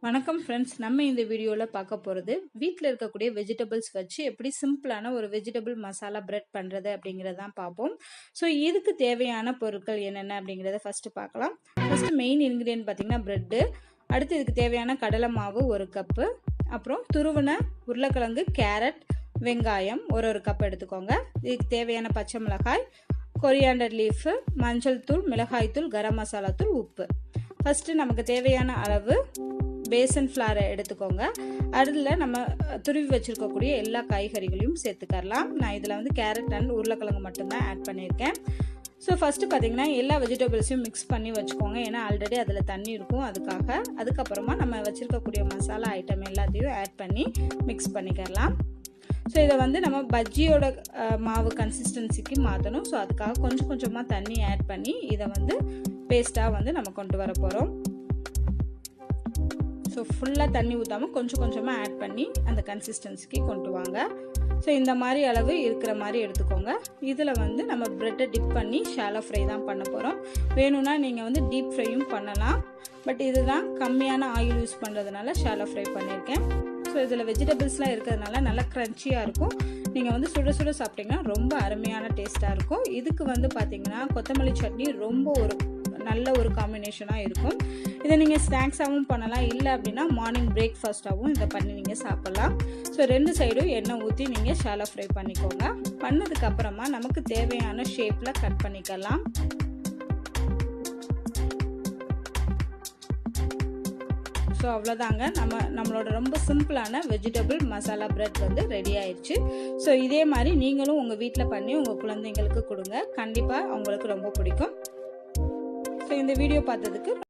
வணக்கம் ஃப்ரெண்ட்ஸ், நம்ம இந்த வீடியோவில் பார்க்க போகிறது வீட்டில் இருக்கக்கூடிய வெஜிடபிள்ஸ் வச்சு எப்படி சிம்பிளான ஒரு வெஜிடபிள் மசாலா பிரெட் பண்ணுறது அப்படிங்கிறதான் பார்ப்போம். ஸோ இதுக்கு தேவையான பொருட்கள் என்னென்ன அப்படிங்கிறத ஃபஸ்ட்டு பார்க்கலாம். ஃபஸ்ட்டு மெயின் இன்க்ரீடியன்ட் பார்த்திங்கன்னா ப்ரெட்டு, அடுத்து இதுக்கு தேவையான கடலை மாவு 1 கப்பு, அப்புறம் துருவன உருளைக்கிழங்கு, கேரட், வெங்காயம் ஒரு கப் எடுத்துக்கோங்க. இதுக்கு தேவையான பச்சை மிளகாய், கொரியாண்டர் லீஃபு, மஞ்சள் தூள், மிளகாய் தூள், கரம் மசாலா தூள், உப்பு. ஃபஸ்ட்டு நமக்கு தேவையான அளவு பேசன் ஃப்ளாரை எடுத்துக்கோங்க. அதில் நம்ம துருவி வச்சுருக்கக்கூடிய எல்லா காய்கறிகளையும் சேர்த்துக்கலாம். நான் இதில் கேரட் அண்ட் உருளைக்கிழங்கு மட்டும்தான் ஆட் பண்ணியிருக்கேன். ஸோ ஃபஸ்ட்டு பார்த்திங்கன்னா எல்லா வெஜிடபிள்ஸையும் மிக்ஸ் பண்ணி வச்சுக்கோங்க. ஏன்னா ஆல்ரெடி அதில் தண்ணி இருக்கும், அதுக்காக. அதுக்கப்புறமா நம்ம வச்சுருக்கக்கூடிய மசாலா ஐட்டம் எல்லாத்தையும் ஆட் பண்ணி மிக்ஸ் பண்ணிக்கலாம். ஸோ இதை நம்ம பஜ்ஜியோட மாவு கன்சிஸ்டன்சிக்கு மாற்றணும். ஸோ அதுக்காக கொஞ்சம் கொஞ்சமாக தண்ணி ஆட் பண்ணி இதை பேஸ்ட்டாக நம்ம கொண்டு வர போகிறோம். ஸோ ஃபுல்லாக தண்ணி ஊற்றாமல் கொஞ்சம் கொஞ்சமாக ஆட் பண்ணி அந்த கன்சிஸ்டன்சிக்கு கொண்டு வாங்க. ஸோ இந்த மாதிரி அளவு இருக்கிற மாதிரி எடுத்துக்கோங்க. இதில் நம்ம ப்ரெட்டை டிப் பண்ணி ஷாலோ ஃப்ரை தான் பண்ண போகிறோம். வேணும்னா நீங்கள் டீப் ஃப்ரையும் பண்ணலாம். பட் இதுதான் கம்மியான ஆயில் யூஸ் பண்ணுறதுனால ஷாலோ ஃப்ரை பண்ணியிருக்கேன். ஸோ இதில் வெஜிடபிள்ஸ்லாம் இருக்கிறதுனால நல்லா க்ரன்ச்சியாக இருக்கும். நீங்கள் சுட சுட சாப்பிட்டிங்கன்னா ரொம்ப அருமையான டேஸ்ட்டாக இருக்கும். இதுக்கு பார்த்திங்கன்னா கொத்தமல்லி சட்னி ரொம்ப நல்ல ஒரு காம்பினேஷனாக இருக்கும். இதை நீங்கள் ஸ்நாக்ஸாகவும் பண்ணலாம், இல்லை அப்படின்னா மார்னிங் பிரேக்ஃபாஸ்ட்டாகவும் இதை பண்ணி நீங்கள் சாப்பிட்லாம். ஸோ 2 சைடும் எண்ணெய் ஊற்றி நீங்கள் ஷாலோ ஃப்ரை பண்ணிக்கோங்க. பண்ணதுக்கப்புறமா நமக்கு தேவையான ஷேப்பில் கட் பண்ணிக்கலாம். ஸோ அவ்வளோதாங்க, நம்மளோட ரொம்ப சிம்பிளான வெஜிடபிள் மசாலா பிரெட் ரெடி ஆயிடுச்சு. ஸோ இதே மாதிரி நீங்களும் உங்கள் வீட்டில் பண்ணி உங்கள் குழந்தைங்களுக்கு கொடுங்க. கண்டிப்பாக அவங்களுக்கு ரொம்ப பிடிக்கும். ஸோ இந்த வீடியோ பார்த்ததுக்கு